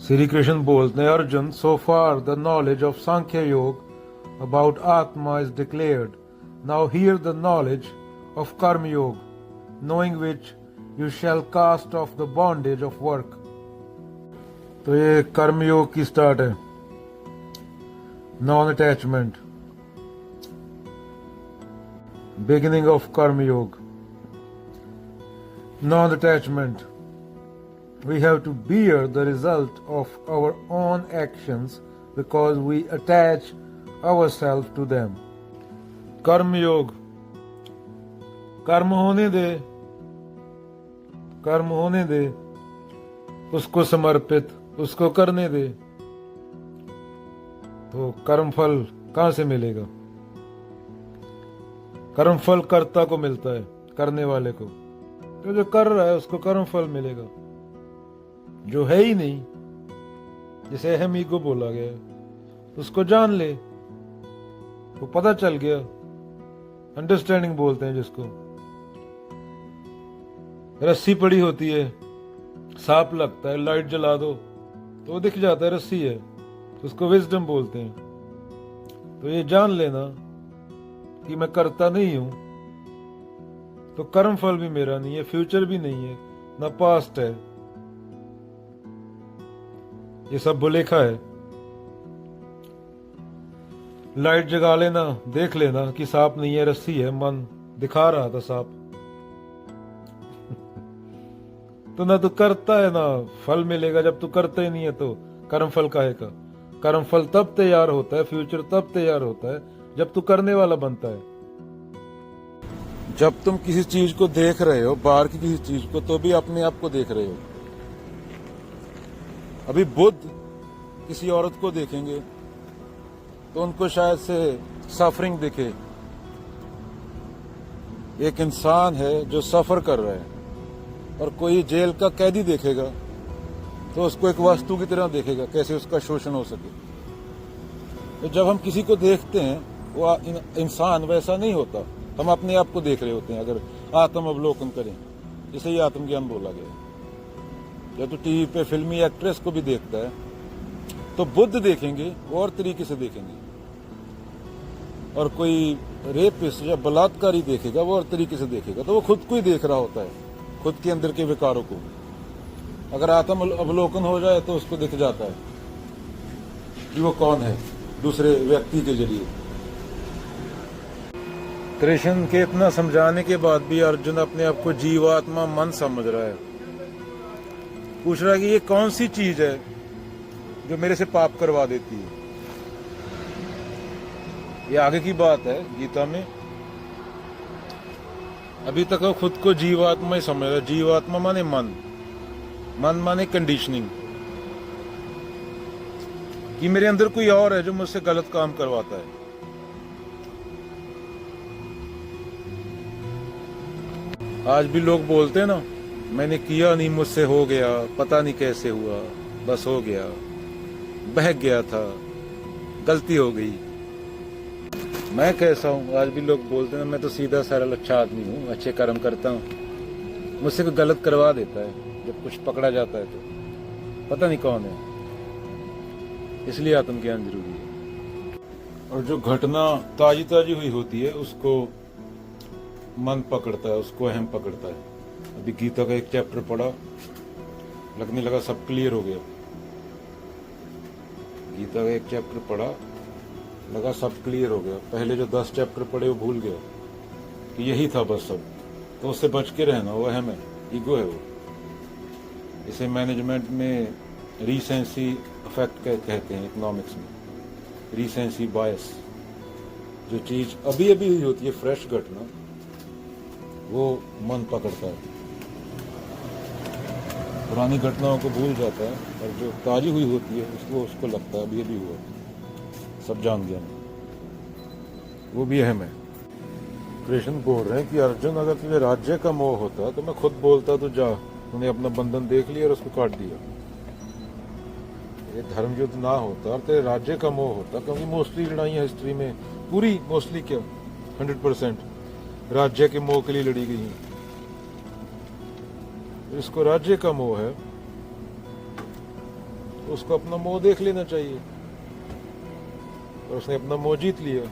श्री कृष्ण बोलते हैं, Arjun, so far the knowledge of Sankhya Yoga about Atma is declared. Now hear the knowledge of Karma Yoga, knowing which you shall cast off the bondage of work. तो ये कर्म योग की start है. Non attachment, beginning of कर्म योग. Non attachment. We have to bear the result of our own actions because we attach ourselves to them. कर्म योग. कर्म होने दे, कर्म होने दे, उसको समर्पित, उसको करने दे. तो कर्म फल कहां से मिलेगा? कर्म फल कर्ता को मिलता है, करने वाले को. तो जो कर रहा है उसको कर्म फल मिलेगा. जो है ही नहीं, जिसे अहम ईगो बोला गया है, उसको जान ले, वो पता चल गया. अंडरस्टैंडिंग बोलते हैं जिसको. रस्सी पड़ी होती है, सांप लगता है, लाइट जला दो तो वो दिख जाता है रस्सी है, उसको विजडम बोलते हैं. तो ये जान लेना कि मैं करता नहीं हूं, तो कर्म फल भी मेरा नहीं है, फ्यूचर भी नहीं है, ना पास्ट है. ये सब बुलेखा है. लाइट जगा लेना, देख लेना कि सांप नहीं है, रस्सी है, मन दिखा रहा था सांप. तो ना तू करता है ना फल मिलेगा. जब तू करता ही नहीं है तो कर्म फल काहे का? कर्म फल तब तैयार होता है, फ्यूचर तब तैयार होता है जब तू करने वाला बनता है. जब तुम किसी चीज को देख रहे हो, बाहर की किसी चीज को, तो भी अपने आप को देख रहे हो. अभी बुद्ध किसी औरत को देखेंगे तो उनको शायद से सफरिंग दिखे. एक इंसान है जो सफर कर रहा है, और कोई जेल का कैदी देखेगा तो उसको एक वस्तु की तरह देखेगा, कैसे उसका शोषण हो सके. तो जब हम किसी को देखते हैं, वो इंसान वैसा नहीं होता, हम अपने आप को देख रहे होते हैं. अगर आत्म अवलोकन करें, जिसे ही आत्मज्ञान बोला गया. जब तो टीवी पे फिल्मी एक्ट्रेस को भी देखता है तो बुद्ध देखेंगे, वो और तरीके से देखेंगे. और कोई रेपिस्ट या बलात्कारी देखेगा, वो और तरीके से देखेगा. तो वो खुद को ही देख रहा होता है, खुद के अंदर के विकारों को. अगर आत्म अवलोकन हो जाए तो उसको दिख जाता है कि वो कौन है दूसरे व्यक्ति के जरिए. कृष्ण के इतना समझाने के बाद भी अर्जुन अपने आप को जीवात्मा मन समझ रहा है. पूछ रहा है कि ये कौन सी चीज है जो मेरे से पाप करवा देती है. ये आगे की बात है गीता में. अभी तक वो खुद को जीवात्मा ही समझ रहा है. जीवात्मा माने मन, मन माने कंडीशनिंग, कि मेरे अंदर कोई और है जो मुझसे गलत काम करवाता है. आज भी लोग बोलते हैं ना, मैंने किया नहीं, मुझसे हो गया, पता नहीं कैसे हुआ, बस हो गया, बहक गया था, गलती हो गई. मैं कैसा हूं? आज भी लोग बोलते हैं मैं तो सीधा सरल अच्छा आदमी हूं, अच्छे कर्म करता हूं. मुझसे कोई गलत करवा देता है, जब कुछ पकड़ा जाता है तो पता नहीं कौन है. इसलिए आत्मज्ञान जरूरी है. और जो घटना ताजी ताजी हुई होती है उसको मन पकड़ता है, उसको अहम पकड़ता है. अभी गीता का एक चैप्टर पढ़ा, लगने लगा सब क्लियर हो गया. गीता का एक चैप्टर पढ़ा, लगा सब क्लियर हो गया. पहले जो 10 चैप्टर पढ़े वो भूल गया कि यही था बस सब. तो उससे बच के रहना, वो अहम है, ईगो है वो. इसे मैनेजमेंट में रीसेंसी इफेक्ट कहते हैं, इकोनॉमिक्स में रीसेंसी बायस. जो चीज अभी अभी हुई होती है, फ्रेश घटना, वो मन पकड़ता है, पुरानी घटनाओं को भूल जाता है. और जो ताजी हुई होती है उसको लगता है अभी अभी हुआ, सब जान गया, वो भी अहम है. कृष्ण बोल रहे हैं कि अर्जुन, अगर तुझे राज्य का मोह होता तो मैं खुद बोलता तो जा, तूने अपना बंधन देख लिया और उसको काट दिया. ये धर्म युद्ध ना होता और तेरे राज्य का मोह होता, क्योंकि मोस्टली लड़ाइयां हिस्ट्री में, पूरी मोस्टली क्या 100% राज्य के मोह के लिए लड़ी गई हैं. इसको राज्य का मोह है, तो उसको अपना मोह देख लेना चाहिए। और उसने अपना मोह जीत लिया,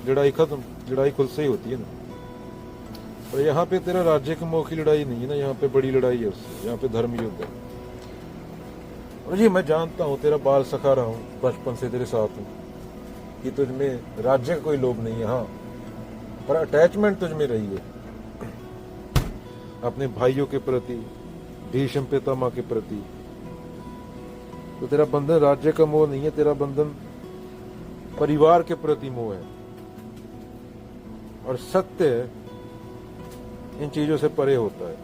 लड़ाई खत्म। लड़ाई खुद से ही होती है ना। और यहाँ पे तेरा राज्य के मोह की लड़ाई नहीं है ना, यहाँ पे बड़ी लड़ाई है उससे, यहाँ पे धर्म युद्ध है। और जी मैं जानता हूँ, तेरा बाल सखा रहा हूँ, बचपन से तेरे साथ हूँ, कि तुझमें राज्य का कोई लोभ नहीं है। हाँ, पर अटैचमेंट तुझमें रही है अपने भाइयों के प्रति, भीष्म पितामह के प्रति। तो तेरा बंधन राज्य का मोह नहीं है, तेरा बंधन परिवार के प्रति मोह है। और सत्य इन चीजों से परे होता है,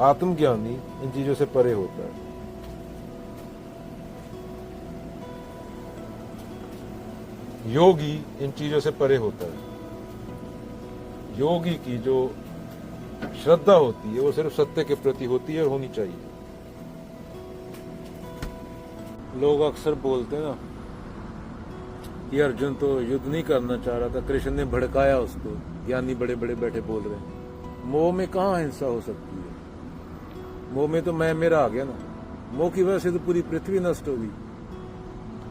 आत्मज्ञानी इन चीजों से परे होता है। योगी इन चीजों से परे होता है। योगी की जो श्रद्धा होती है वो सिर्फ सत्य के प्रति होती है और होनी चाहिए। लोग अक्सर बोलते हैं ना कि अर्जुन तो युद्ध नहीं करना चाह रहा था, कृष्ण ने भड़काया उसको, ज्ञानी बड़े बड़े बैठे बोल रहे हैं। मोह में कहाँ हिंसा हो सकती है? मोह में तो मैं मेरा आ गया ना। मोह की वजह से तो पूरी पृथ्वी नष्ट होगी।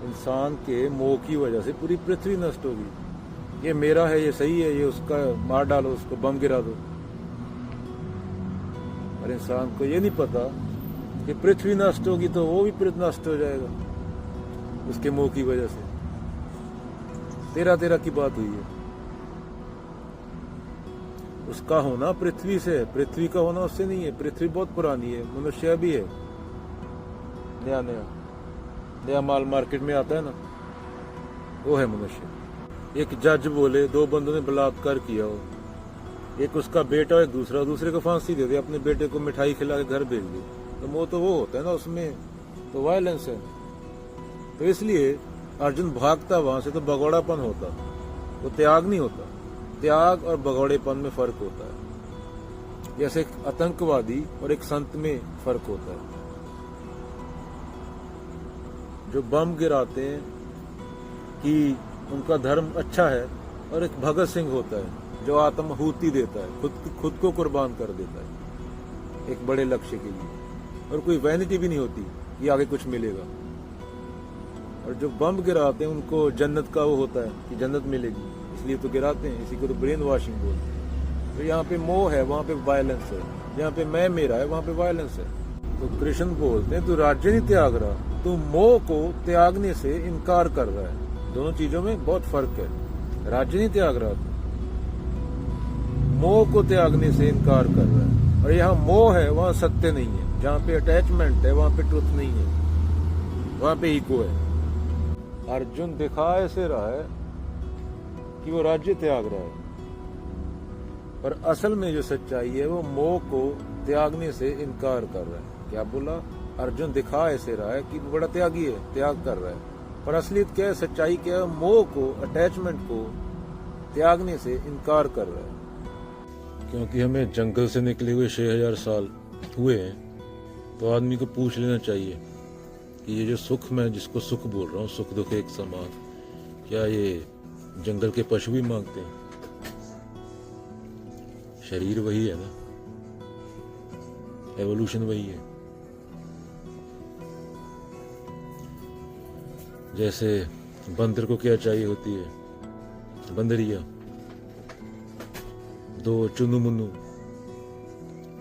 इंसान के मोह की वजह से पूरी पृथ्वी नष्ट होगी। ये मेरा है, ये सही है, ये उसका, मार डालो उसको, बम गिरा दो। और इंसान को ये नहीं पता कि पृथ्वी नष्ट होगी तो वो भी नष्ट हो जाएगा उसके मोह की वजह से। तेरा की बात हुई है। उसका होना पृथ्वी से है, पृथ्वी का होना उससे नहीं है। पृथ्वी बहुत पुरानी है, मनुष्य भी है। नया माल मार्केट में आता है ना, वो है मनुष्य। एक जज बोले दो बंदों ने बलात्कार किया हो, एक उसका बेटा और एक दूसरे को फांसी दे दे, अपने बेटे को मिठाई खिला के घर भेज दे, तो वो होता है ना, उसमें तो वायलेंस है। तो इसलिए अर्जुन भागता वहां से तो भगौड़ापन होता, वो त्याग नहीं होता। त्याग और भगौड़ेपन में फर्क होता है। जैसे एक आतंकवादी और एक संत में फर्क होता है। जो बम गिराते हैं कि उनका धर्म अच्छा है, और एक भगत सिंह होता है जो आत्माहुति देता है, खुद को कुर्बान कर देता है एक बड़े लक्ष्य के लिए। और कोई वैनिटी भी नहीं होती कि आगे कुछ मिलेगा। और जो बम गिराते हैं उनको जन्नत का वो होता है कि जन्नत मिलेगी, इसलिए तो गिराते हैं। इसी को तो ब्रेन वॉशिंग बोलते हैं। तो यहाँ पे मोह है, वहां पे वायलेंस है। जहाँ पे मैं मेरा है, वहां पे वायलेंस है। तो कृष्ण बोलते हैं तू राज्य नहीं त्याग रहा, तू मोह को त्यागने से इनकार कर रहा है। दोनों चीजों में बहुत फर्क है। राज्य नहीं त्याग रहा, मोह को त्यागने से इनकार कर रहा है। और यहाँ मोह है, वहां सत्य नहीं है। जहाँ पे अटैचमेंट है वहां पे ट्रुथ नहीं है, वहां पे ईगो है। अर्जुन दिखा ऐसे रहा है कि वो राज्य त्याग रहा है, पर असल में जो सच्चाई है वो मोह को त्यागने से इनकार कर रहा है। क्या बोला? अर्जुन दिखा ऐसे रहा है कि वो बड़ा त्यागी है, त्याग कर रहा है, पर असलियत क्या है, सच्चाई क्या है? मोह को, अटैचमेंट को त्यागने से इनकार कर रहा है। क्योंकि हमें जंगल से निकले हुए 6000 साल हुए हैं, तो आदमी को पूछ लेना चाहिए कि ये जो सुख, मैं जिसको सुख बोल रहा हूँ, सुख दुख एक समान, क्या ये जंगल के पशु भी मांगते हैं? शरीर वही है ना, एवोल्यूशन वही है। जैसे बंदर को क्या चाहिए होती है? बंदरिया, दो चुनु मुन्नू।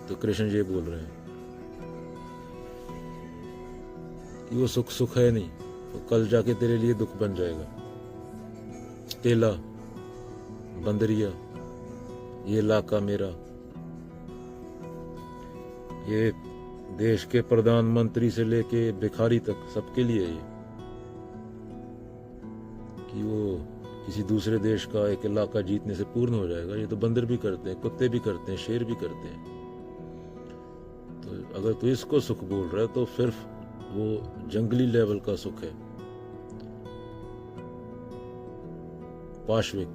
तो कृष्ण ये बोल रहे हैं कि वो सुख है नहीं, वो कल जाके तेरे लिए दुख बन जाएगा। तेला, बंदरिया, ये इलाका मेरा, ये देश के प्रधानमंत्री से लेके भिखारी तक सबके लिए ये, कि वो किसी दूसरे देश का एक इलाका जीतने से पूर्ण हो जाएगा। ये तो बंदर भी करते हैं, कुत्ते भी करते हैं, शेर भी करते हैं। तो अगर तू इसको सुख बोल रहा है तो सिर्फ वो जंगली लेवल का सुख है, पाश्विक,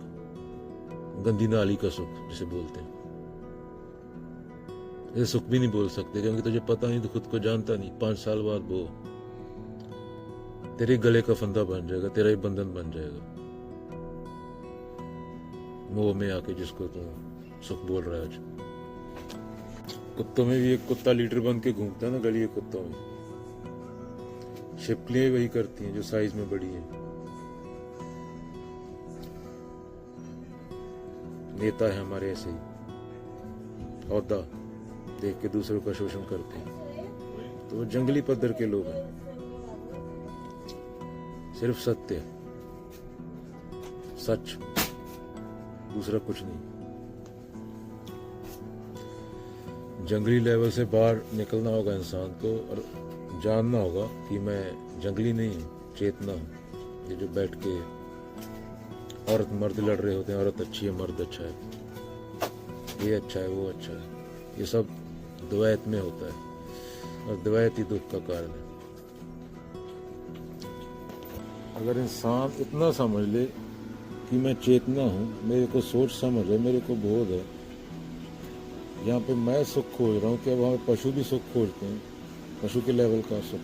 गंदी नाली का सुख जिसे बोलते हैं। ये सुख भी नहीं बोल सकते, क्योंकि तुझे पता नहीं, तो खुद को जानता नहीं। 5 साल बाद वो तेरे गले का फंदा बन जाएगा, तेरा ही बंधन बन जाएगा, मोह में आके, जिसको तू सुख बोल रहा है आज। कुत्तों में भी एक कुत्ता लीडर बन के घूमता है ना गली के कुत्तों में। छिपकलियां वही करती हैं जो साइज में बड़ी है। नेता है हमारे ऐसे ही, औहदा देख के दूसरों का शोषण करते हैं। तो वो जंगली पद्धर के लोग हैं। सिर्फ सत्य, सच, दूसरा कुछ नहीं। जंगली लेवल से बाहर निकलना होगा इंसान को और जानना होगा कि मैं जंगली नहीं हूँ, चेतना हूँ। ये जो बैठ के औरत मर्द लड़ रहे होते हैं, औरत अच्छी है, मर्द अच्छा है, ये अच्छा है, वो अच्छा है, ये सब द्वैत में होता है और द्वैत ही दुख का कारण है। अगर इंसान इतना समझ ले कि मैं चेतना हूँ, मेरे को सोच समझ है, मेरे को बोध है, यहाँ पे मैं सुख खोज रहा हूँ, क्या वहाँ पशु भी सुख खोजते हैं, पशु के लेवल का सुख,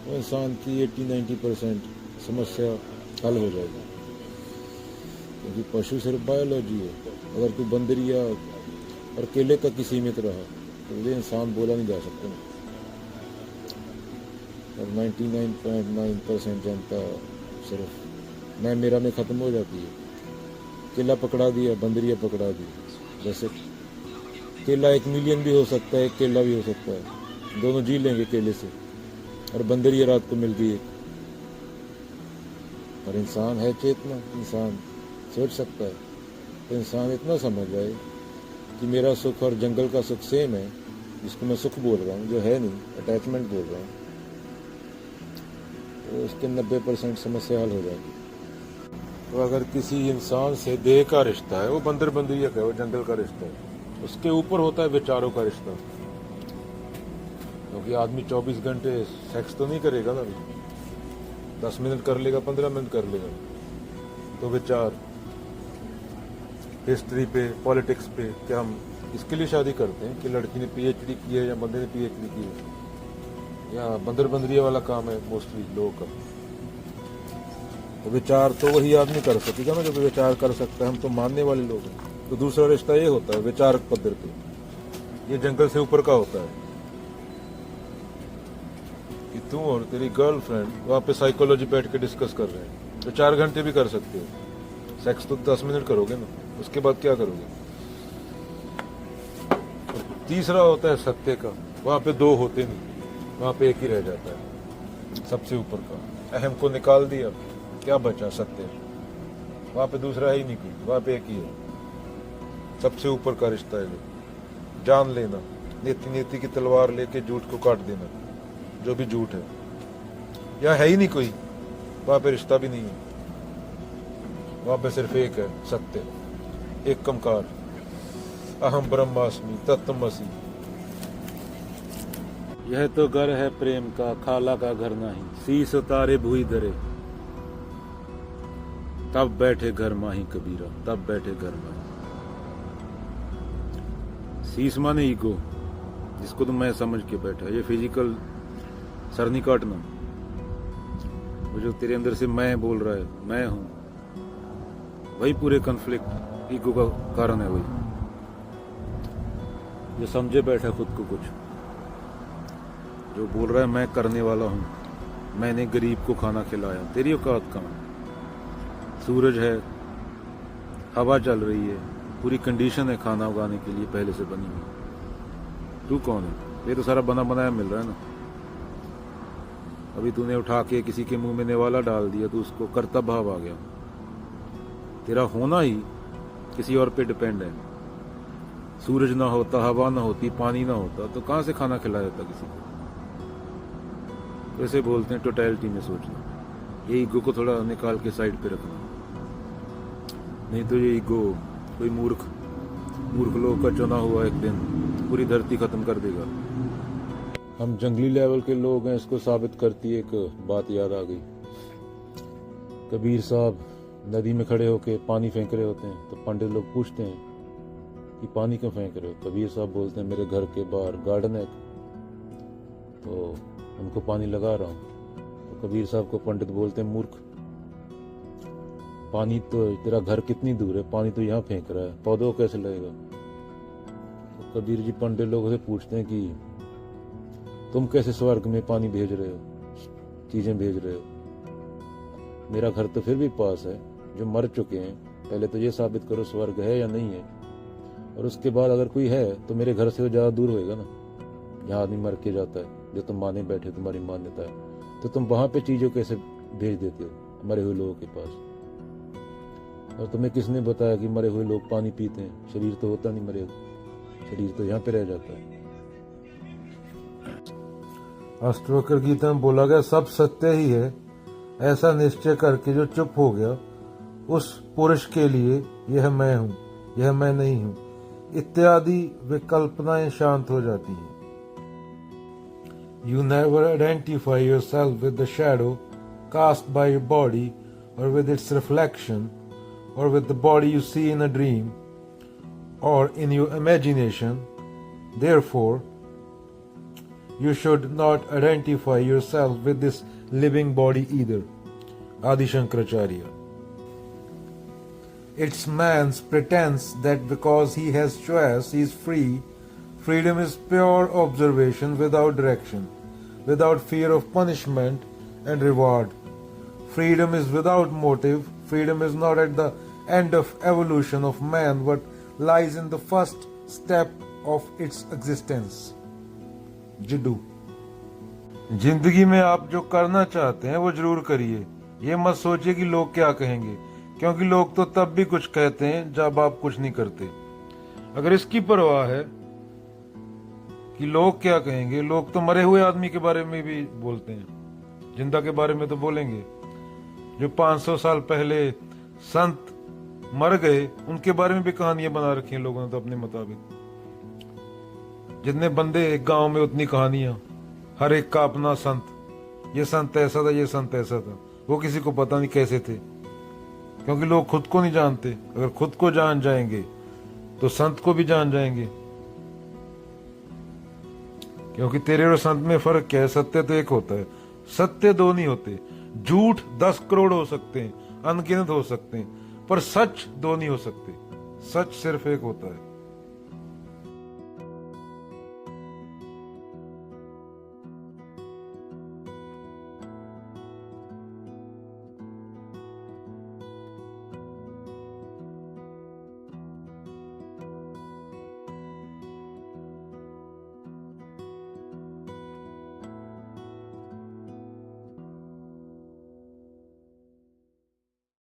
तो इंसान की 80-90% समस्या हल हो जाएगी। क्योंकि पशु सिर्फ बायोलॉजी है। अगर तू बंदरिया और केले तक ही सीमित रहा तो ये इंसान बोला नहीं जा सकता। और 99.9% जनता सिर्फ मैं मेरा में ख़त्म हो जाती है। केला पकड़ा दिया, बंदरिया पकड़ा दी। जैसे केला 1 मिलियन भी हो सकता है, एक केला भी हो सकता है, दोनों जी लेंगे केले से, और बंदरिया रात को मिल गई एक। और इंसान है चेतना, इंसान सोच सकता है। तो इंसान इतना समझ जाए कि मेरा सुख और जंगल का सुख सेम है, जिसको मैं सुख बोल रहा हूँ, जो है नहीं, अटैचमेंट बोल रहा हूँ, तो उसके 90% समस्या हल हो जाएगी। तो अगर किसी इंसान से देह का रिश्ता है, वो बंदर बंदरिया का है, वो जंगल का रिश्ता है, उसके ऊपर होता है विचारों का रिश्ता। क्योंकि आदमी 24 घंटे सेक्स तो नहीं करेगा ना, 10 मिनट कर लेगा, 15 मिनट कर लेगा। तो विचार, हिस्ट्री पे, पॉलिटिक्स पे, क्या हम इसके लिए शादी करते हैं कि लड़की ने पीएचडी की है या बंदे ने पीएचडी की है, या बंदर बंदरिया वाला काम है मोस्टली लोगों का। तो विचार तो वही आदमी कर सकेगा ना जो विचार कर सकता है। हम तो मानने वाले लोग हैं। तो दूसरा रिश्ता ये होता है विचारक पद्धर पे, ये जंगल से ऊपर का होता है कि तू और तेरी गर्लफ्रेंड वहाँ पे साइकोलॉजी बैठ के डिस्कस कर रहे हैं। तो 4 घंटे भी कर सकते हो, सेक्स तो 10 मिनट करोगे ना, उसके बाद क्या करोगे। तीसरा होता है सत्य का, वहाँ पे 2 होते नहीं, वहाँ पे एक ही रह जाता है, सबसे ऊपर का। अहम को निकाल दिया, क्या बचा, सत्य। वहाँ पे दूसरा है ही नहीं कोई, वहाँ पे एक ही है, सबसे ऊपर का रिश्ता है। जो जान लेना, नीति नीति की तलवार लेके झूठ को काट देना, जो भी झूठ है, यहाँ है ही नहीं कोई, वहाँ पे रिश्ता भी नहीं है, वहाँ पे सिर्फ एक है, सत्य, एक कंकार, अहम ब्रह्मास्मि तत्त्वमसि। यह तो घर है प्रेम का, खाला का घर नहीं, शीस उतारे भूई धरे, तब बैठे घर माही कबीरा, तब बैठे घर माही। शीस माने ईगो, जिसको तो मैं समझ के बैठा, ये फिजिकल सर नहीं काटना, वो जो तेरे अंदर से मैं बोल रहा है, मैं हूं, वही पूरे कॉन्फ्लिक्ट ईगो का कारण है। वही जो समझे बैठा खुद को कुछ, जो बोल रहा है मैं करने वाला हूं, मैंने गरीब को खाना खिलाया, तेरी औकात कहाँ। सूरज है, हवा चल रही है, पूरी कंडीशन है खाना उगाने के लिए पहले से बनी हुई। तू कौन है? ये तो सारा बना बनाया मिल रहा है ना। अभी तूने उठा के किसी के मुंह में निवाला डाल दिया तो उसको कर्तव्य भाव आ गया। तेरा होना ही किसी और पे डिपेंड है। सूरज ना होता, हवा ना होती, पानी ना होता तो कहां से खाना खिलाया जाता किसी को। वैसे बोलते हैं टोटलिटी में सोचना। ये ईगो को थोड़ा निकाल के साइड पे रखना, नहीं तो ये ईगो कोई मूर्ख लोगों का चुना हुआ एक दिन पूरी धरती खत्म कर देगा। हम जंगली लेवल के लोग हैं, इसको साबित करती है एक बात याद आ गई। कबीर साहब नदी में खड़े होके पानी फेंक रहे होते हैं तो पंडित लोग पूछते हैं कि पानी क्यों फेंक रहे हो। कबीर साहब बोलते हैं मेरे घर के बाहर गार्डन है तो उनको पानी लगा रहा हूँ। तो कबीर साहब को पंडित बोलते हैं मूर्ख, पानी तो तेरा घर कितनी दूर है, पानी तो यहाँ फेंक रहा है, पौधों को कैसे लगेगा। तो कबीर जी पंडित लोगों से पूछते हैं कि तुम कैसे स्वर्ग में पानी भेज रहे हो। चीजें भेज रहे हो? मेरा घर तो फिर भी पास है, जो मर चुके हैं पहले तो ये साबित करो स्वर्ग है या नहीं है, और उसके बाद अगर कोई है तो मेरे घर से वो ज्यादा दूर होएगा ना। यहाँ आदमी मर के जाता है, जो तुम माने बैठे, तुम्हारी मान्यता है, तो तुम वहां पे चीजों कैसे भेज देते हो मरे हुए लोगों के पास? और तुम्हें किसने बताया कि मरे हुए लोग पानी पीते हैं? शरीर तो होता नहीं मरे, शरीर तो यहाँ पे रह जाता है। अष्टवक्र गीता में बोला गया सब सत्य ही है, ऐसा निश्चय करके जो चुप हो गया उस पुरुष के लिए यह मैं हूँ, यह मैं नहीं हूँ इत्यादि विकल्पनाएं शांत हो जाती हैं। You never identify yourself with the shadow cast by your body or with its reflection or with the body you see in a dream or in your imagination. Therefore, you should not identify yourself with this living body either. Adi Shankaracharya. It's man's pretense that because he has choice, he is free. Freedom is pure observation without direction, without fear of punishment and reward. Freedom is without motive. Freedom is not at the end of evolution of man, but lies in the first step of its existence. Jiddu. जिंदगी में आप जो करना चाहते हैं वो जरूर करिए। ये मत सोचिए कि लोग क्या कहेंगे, क्योंकि लोग तो तब भी कुछ कहते हैं जब आप कुछ नहीं करते। अगर इसकी परवाह है कि लोग क्या कहेंगे, लोग तो मरे हुए आदमी के बारे में भी बोलते हैं, जिंदा के बारे में तो बोलेंगे। जो 500 साल पहले संत मर गए उनके बारे में भी कहानियां बना रखी हैं लोगों ने तो अपने मुताबिक। जितने बंदे एक गांव में उतनी कहानियां, हर एक का अपना संत, ये संत ऐसा था, ये संत ऐसा था। वो किसी को पता नहीं कैसे थे, क्योंकि लोग खुद को नहीं जानते। अगर खुद को जान जाएंगे तो संत को भी जान जाएंगे। क्योंकि तेरे और संत में फर्क क्या है? सत्य तो एक होता है, सत्य दो नहीं होते। झूठ 10 करोड़ हो सकते हैं, अनगिनत हो सकते हैं, पर सच दो नहीं हो सकते। सच सिर्फ एक होता है।